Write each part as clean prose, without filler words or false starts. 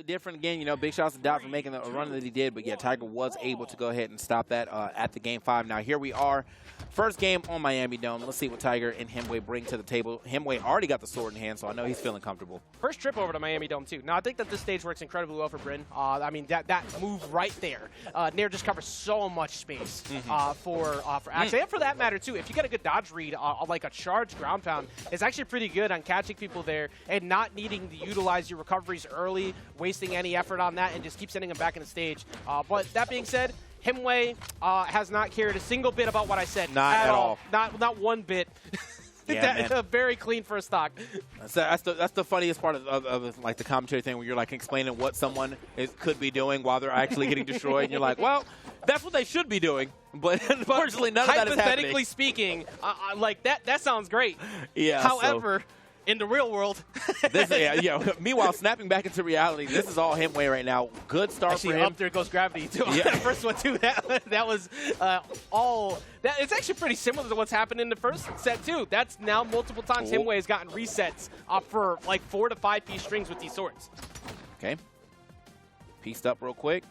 Slightly different again, you know, big shots to Dot for making the run that he did, but yeah, Tiger was able to go ahead and stop that at the Game 5. Now here we are, first game on Miami Dome. Let's see what Tiger and himwy bring to the table. Himwy already got the sword in hand, so I know he's feeling comfortable. First trip over to Miami Dome too. Now I think that this stage works incredibly well for Bryn. I mean that move right there, Nair just covers so much space for Axe, and for that matter too. If you get a good dodge read, like a charged ground pound, it's actually pretty good on catching people there and not needing to utilize your recoveries early, wasting any effort on that, and just keep sending them back in the stage. But that being said, himwy has not cared a single bit about what I said. Not at all. Not one bit. Yeah, that's a very clean first stock. That's the funniest part of like the commentary thing, where you're like explaining what someone could be doing while they're actually getting destroyed, and you're like, well, that's what they should be doing, but unfortunately none of that is happening. Hypothetically speaking, like that sounds great. Yeah. However, in the real world, meanwhile, snapping back into reality, this is all himwy right now. Good start for him. Up there goes gravity too. Yeah. The first one too. That was all. It's actually pretty similar to what's happened in the first set too. That's now multiple times himwy has gotten resets for like 4 to 5 piece strings with these swords. Okay. Pieced up real quick.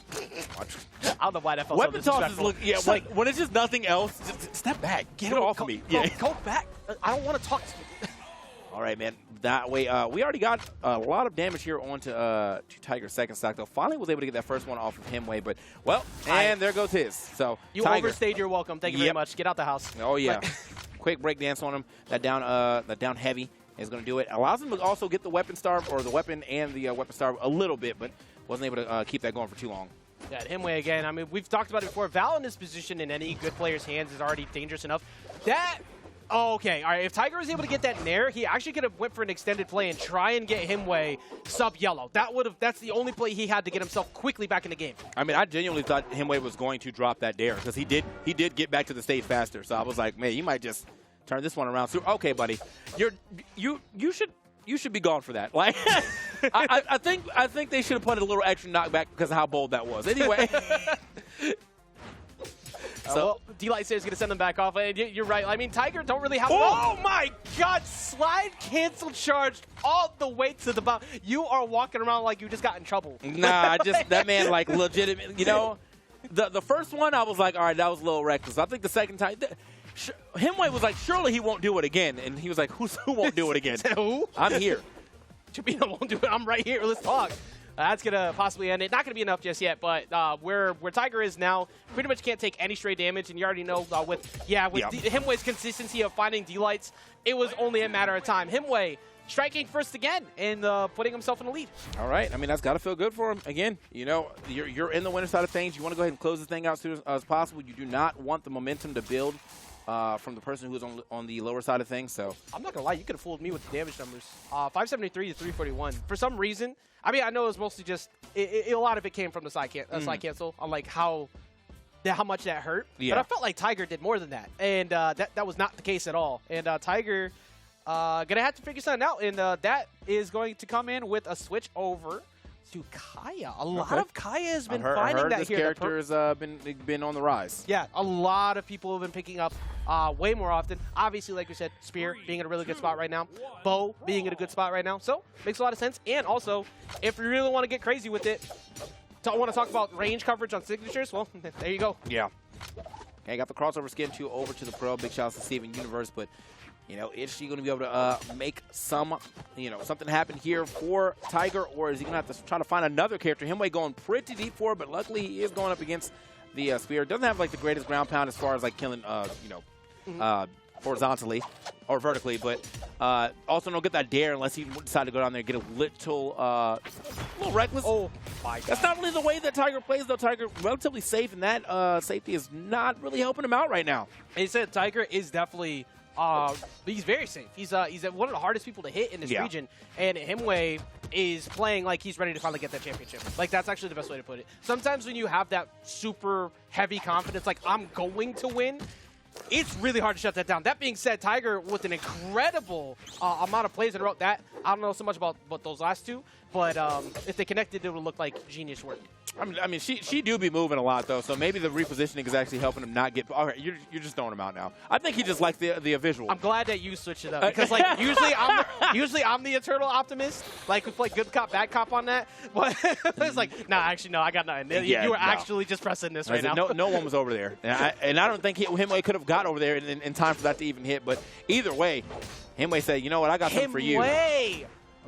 I don't know why that felt weapon so tosses look, like when it's just nothing else, just step back, get it off of me. Go back. I don't want to talk to you. All right, man. That way, we already got a lot of damage here onto to Tiger's second stock, though. Finally was able to get that first one off of himwy, but, well, and there goes his. So you Tiger. overstayed your welcome. Thank you very much. Get out the house. Oh, yeah. Quick break dance on him. That down heavy is going to do it. Allows him to also get the weapon starve, or the weapon and the weapon starve a little bit, but wasn't able to keep that going for too long. Yeah, himwy again. I mean, we've talked about it before. Val in this position in any good player's hands is already dangerous enough. Okay, all right. If Tiger was able to get that Nair, he actually could have went for an extended play and try and get himwy sub-yellow. That's the only play he had to get himself quickly back in the game. I mean, I genuinely thought himwy was going to drop that Dare, because he did get back to the stage faster. So I was like, man, you might just turn this one around. So, okay, buddy, you should be gone for that. Like, I think they should have put a little extra knockback because of how bold that was. Anyway. Well, D-Light says he's going to send them back off. And you're right. I mean, Tiger don't really have... Oh, my God. Slide cancel charged all the way to the bottom. You are walking around like you just got in trouble. Nah, that man, like, legitimate. You know, the first one, I was like, all right, that was a little reckless. I think the second time... himwy was like, surely he won't do it again. And he was like, who won't do it again? Who? I'm here. Chibino won't do it. I'm right here. Let's talk. That's going to possibly end it. Not going to be enough just yet, but where Tiger is now, pretty much can't take any straight damage. And you already know with himwy's consistency of finding D-Lights, it was only a matter of time. Himwy striking first again and putting himself in the lead. All right. I mean, that's got to feel good for him. Again, you know, you're in the winner side of things. You want to go ahead and close this thing out as soon as possible. You do not want the momentum to build from the person who's on the lower side of things. So I'm not gonna lie, you could have fooled me with the damage numbers. 573 to 341. For some reason, I mean, I know it was mostly just a lot of it came from the side cancel on like how much that hurt. Yeah. But I felt like Tiger did more than that, and that was not the case at all. And Tiger gonna have to figure something out, and that is going to come in with a switch over to Kaya. A lot of Kaya has been finding that this here. This character has been on the rise. Yeah, a lot of people have been picking up way more often. Obviously, like we said, Spear being in a really good spot right now. Bow being in a good spot right now. So, makes a lot of sense. And also, if you really want to get crazy with it, don't want to talk about range coverage on signatures, well, there you go. Yeah. Okay, got the crossover skin over to the pro. Big shout out to Steven Universe, but you know, is she going to be able to make something happen here for Tiger, or is he going to have to try to find another character? himwy going pretty deep for it, but luckily he is going up against the Spear. Doesn't have like the greatest ground pound as far as like killing, horizontally or vertically, but also don't get that Dare unless he decide to go down there and get a little reckless. Oh my God. That's not really the way that Tiger plays, though. Tiger relatively safe, and that safety is not really helping him out right now. He said Tiger is definitely. He's very safe. He's one of the hardest people to hit in this region, and himwy is playing like he's ready to finally get that championship. Like, that's actually the best way to put it. Sometimes when you have that super heavy confidence, like, I'm going to win, it's really hard to shut that down. That being said, Tiger with an incredible amount of plays in a row. That I don't know so much about those last two, but if they connected, it would look like genius work. I mean, she do be moving a lot though, so maybe the repositioning is actually helping him not get. All right, you're just throwing him out now. I think he just likes the visual. I'm glad that you switched it up because like usually I'm the eternal optimist, like we play good cop bad cop on that. But it's like nah, actually no, I got nothing. You were actually just pressing this right now. No one was over there, and I don't think himwy could have got over there in time for that to even hit. But either way, himwy said, you know what, I got something for you.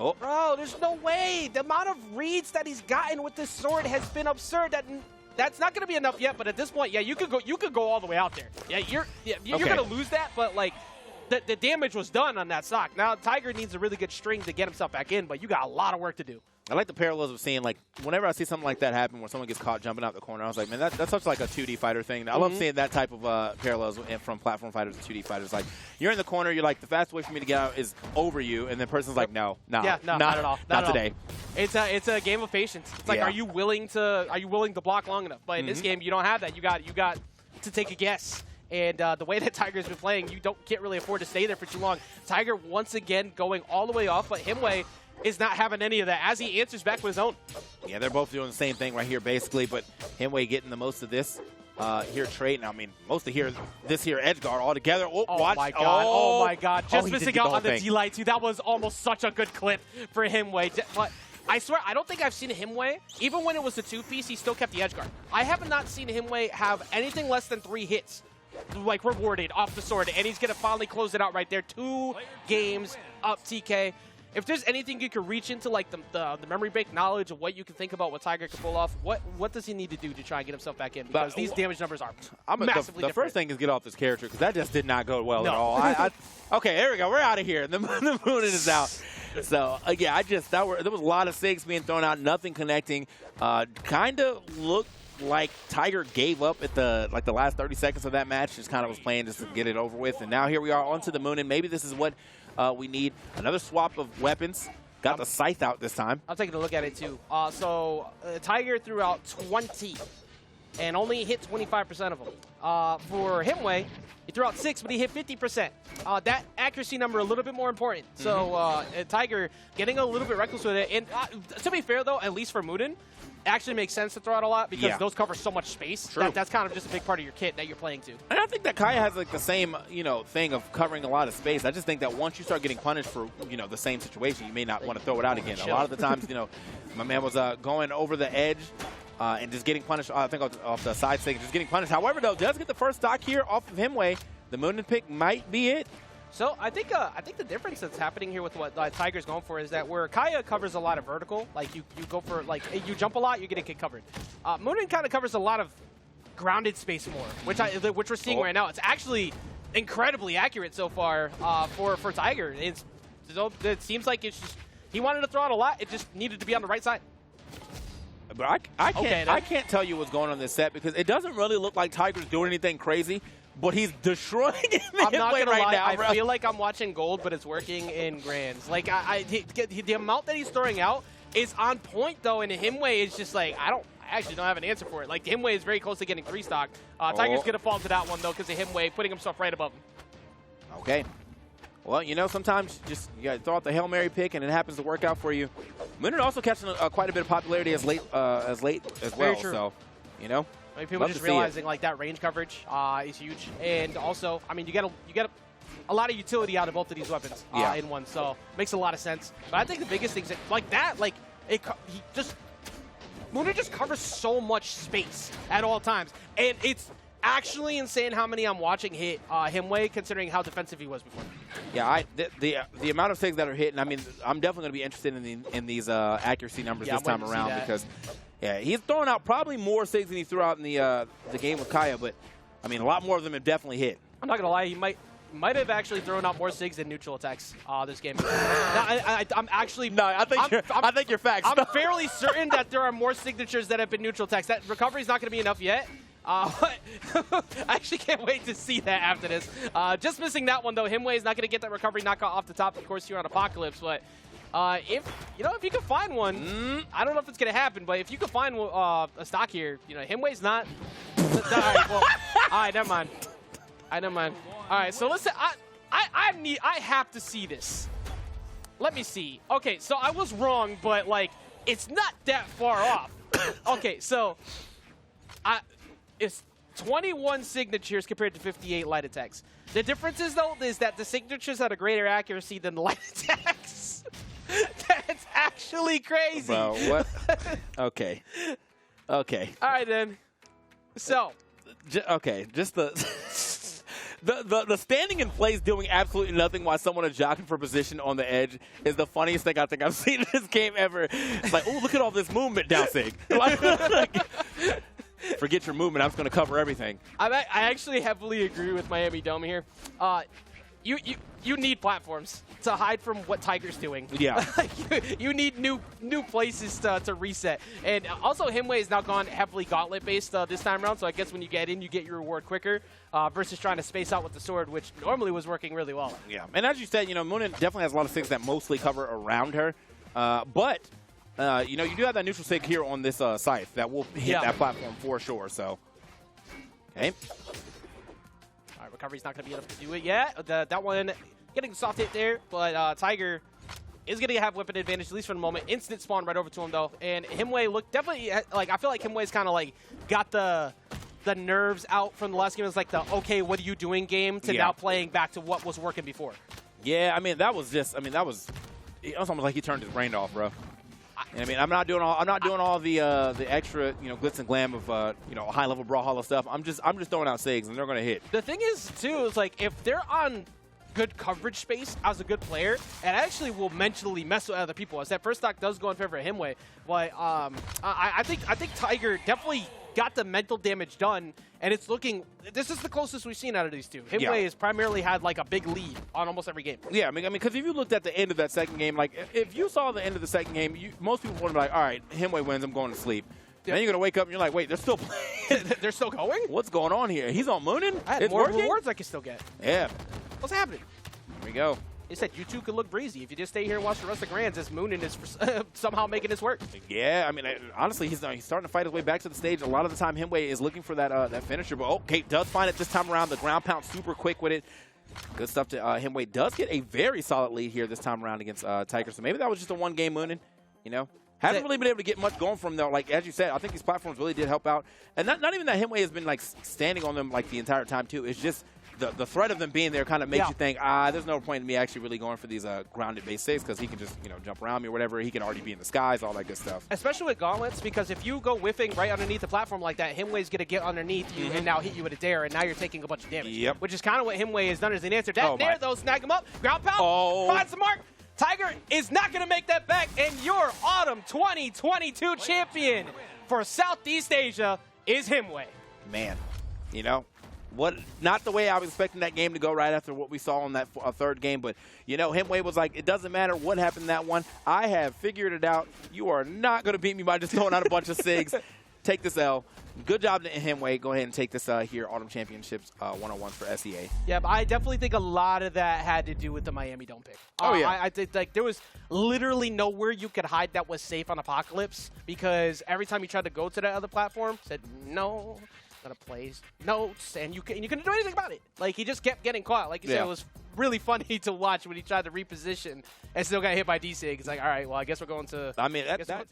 Oh. Bro, there's no way. The amount of reads that he's gotten with this sword has been absurd. That's not going to be enough yet, but at this point, yeah, you could go all the way out there. Yeah, you're going to lose that, but like the damage was done on that stock. Now Tiger needs a really good string to get himself back in, but you got a lot of work to do. I like the parallels of seeing, like, whenever I see something like that happen where someone gets caught jumping out the corner, I was like, man, that's such like a 2D fighter thing. I love seeing that type of parallels from platform fighters to 2D fighters. Like, you're in the corner, you're like, the fastest way for me to get out is over you, and the person's like, no, not at all. Not today. It's a game of patience. It's like, are you willing to block long enough? But in this game, you don't have that. You got to take a guess. And the way that Tiger's been playing, you can't really afford to stay there for too long. Tiger once again going all the way off, but himwy is not having any of that as he answers back with his own. Yeah, they're both doing the same thing right here, basically, but himwy getting the most of this here trade. Now, I mean, most of this here edge guard all together. Oh, watch. My God. Oh, my God. Just missing out on the D-Light, too. That was almost such a good clip for himwy. But I swear, I don't think I've seen himwy, even when it was a two-piece, he still kept the edge guard. I have not seen himwy have anything less than 3 hits, like, rewarded off the sword, and he's going to finally close it out right there. 2 games up, TK. If there's anything you could reach into, like the memory bank knowledge of what you can think about what Tiger can pull off, what does he need to do to try and get himself back in? Because these damage numbers are massively different. The first thing is get off this character, because that just did not go well at all. Okay, there we go. We're out of here. The moon is out. So, yeah, there was a lot of SIGs being thrown out, nothing connecting. Kind of looked like Tiger gave up at the last 30 seconds of that match, just kind of was playing just to get it over with. And now here we are onto the moon, and maybe this is what we need. Another swap of weapons. Got the scythe out this time. I'm taking a look at it too. Tiger threw out 20 and only hit 25% of them. For himwy, he threw out 6, but he hit 50%. That accuracy number a little bit more important. So Tiger getting a little bit reckless with it. And to be fair, though, at least for Moonin, actually makes sense to throw out a lot because those cover so much space. That's kind of just a big part of your kit that you're playing to. And I think that Kaya has like the same, thing of covering a lot of space. I just think that once you start getting punished for, the same situation, you may not want to throw it out again. A lot of the times, my man was going over the edge and just getting punished, I think off the side stick, just getting punished. However, though, does get the first stock here off of himwy. The Moonin pick might be it. So I think the difference that's happening here with what Tiger's going for is that where Kaya covers a lot of vertical, like you go for you jump a lot, you're gonna get covered. Moonin kind of covers a lot of grounded space more, which we're seeing right now. It's actually incredibly accurate so far for Tiger. It seems like it's just he wanted to throw out a lot. It just needed to be on the right side. But I can't tell you what's going on in this set because it doesn't really look like Tiger's doing anything crazy. But he's destroying him. I'm not gonna lie. Now, I feel like I'm watching gold, but it's working in grands. Like the amount that he's throwing out is on point though, and himwy is just like I actually don't have an answer for it. Like himwy is very close to getting 3 stock. Tiger's gonna fall to that one though because of himwy putting himself right above him. Okay. Well, sometimes just you gotta throw out the Hail Mary pick and it happens to work out for you. Moonin also catching quite a bit of popularity as late as well. True. So, I mean, people just realizing like that range coverage is huge, and also, I mean, you get a lot of utility out of both of these weapons in one, so makes a lot of sense. But I think the biggest things Moonin just covers so much space at all times, and it's actually insane how many I'm watching hit himwy, considering how defensive he was before. Yeah, the amount of SIGs that are hitting. I mean, I'm definitely going to be interested in these accuracy numbers this time around because. Yeah, he's throwing out probably more SIGs than he threw out in the game with Kaya, but I mean, a lot more of them have definitely hit. I'm not gonna lie, he might have actually thrown out more SIGs than neutral attacks this game. I'm actually I think you're facts. I'm fairly certain that there are more signatures that have been neutral attacks. That recovery's not gonna be enough yet. I actually can't wait to see that after this. Just missing that one though. Himwy is not gonna get that recovery knockout off the top, of course, here on Apocalypse, but. If you can find one, I don't know if it's gonna happen, but if you can find a stock here, himwy's not. All right, never mind. All right, so listen, I have to see this. Let me see. Okay, so I was wrong, but like it's not that far off. Okay, so it's 21 signatures compared to 58 light attacks. The difference is, though, is that the signatures had a greater accuracy than the light attacks. That's actually crazy. Bro, what? Okay. Okay. All right, then. So. Okay, just the standing in place doing absolutely nothing while someone is jockeying for position on the edge is the funniest thing I think I've seen in this game ever. It's like, oh, look at all this movement, Dowsig. Forget your movement. I'm just going to cover everything. I actually heavily agree with Miami Dome here. You need platforms to hide from what Tiger's doing. Yeah. you need new places to reset. And also, himwy has now gone heavily gauntlet-based this time around, so I guess when you get in, you get your reward quicker versus trying to space out with the sword, which normally was working really well. Yeah. And as you said, Moonin definitely has a lot of sigs that mostly cover around her. But, you do have that neutral sig here on this scythe that will hit that platform for sure. So, okay. Recovery's not going to be enough to do it yet. That one getting soft hit there, but Tiger is going to have weapon advantage, at least for the moment. Instant spawn right over to him, though. And himwy looked definitely, like, I feel like himwy's kind of, like, got the nerves out from the last game. It was like the, okay, what are you doing game to now playing back to what was working before. Yeah, I mean, that was it was almost like he turned his brain off, bro. And I mean, I'm not doing all the extra, glitz and glam of high level Brawlhalla stuff. I'm just throwing out sigs and they're gonna hit. The thing is too is like if they're on good coverage space as a good player, it actually will mentally mess with other people. As that first stock does go in favor of himwy, but I think Tiger definitely got the mental damage done, and it's looking. This is the closest we've seen out of these two. Himwy has primarily had like a big lead on almost every game. Yeah, I mean, because if you looked at the end of that second game, like if you saw the end of the second game, most people would be like, all right, himwy wins, I'm going to sleep. Yeah. Then you're gonna wake up and you're like, wait, they're still playing. They're still going? What's going on here? He's on Moonin? I had more rewards I can still get. Yeah. What's happening? Here we go. They said you two could look breezy if you just stay here and watch the rest of the Grands as Moonin is somehow making this work. Yeah, I mean, honestly, he's starting to fight his way back to the stage. A lot of the time, himwy is looking for that finisher, but okay, does find it this time around. The ground pound super quick with it. Good stuff to himwy. Does get a very solid lead here this time around against Tiger. So maybe that was just a one-game Moonin, Hasn't really been able to get much going from them. Like, as you said, I think these platforms really did help out. And not even that himwy has been, like, standing on them, like, the entire time, too. It's just the threat of them being there kind of makes you think, there's no point in me actually really going for these grounded-based saves because he can just, jump around me or whatever. He can already be in the skies, all that good stuff. Especially with gauntlets, because if you go whiffing right underneath the platform like that, himwy's going to get underneath you and now hit you with a dare, and now you're taking a bunch of damage. Yep. Which is kind of what himwy has done as an answer. That dare, though, snag him up. Ground pound. Finds the mark. Tiger is not going to make that back, and your Autumn 2022 champion for Southeast Asia is himwy. Man, not the way I was expecting that game to go right after what we saw in that third game, but, himwy was like, it doesn't matter what happened in that one. I have figured it out. You are not going to beat me by just throwing out a bunch of sigs. Take this L. Good job to himwy. Go ahead and take this here Autumn Championships 101 for SEA. Yeah, but I definitely think a lot of that had to do with the Miami Dome pick. I think like there was literally nowhere you could hide that was safe on Apocalypse because every time you tried to go to that other platform, said no, I'm gonna play notes, and you couldn't do anything about it. Like he just kept getting caught. Like you said, it was really funny to watch when he tried to reposition and still got hit by D-Sig. It's like, all right, well, I guess we're going to. I mean,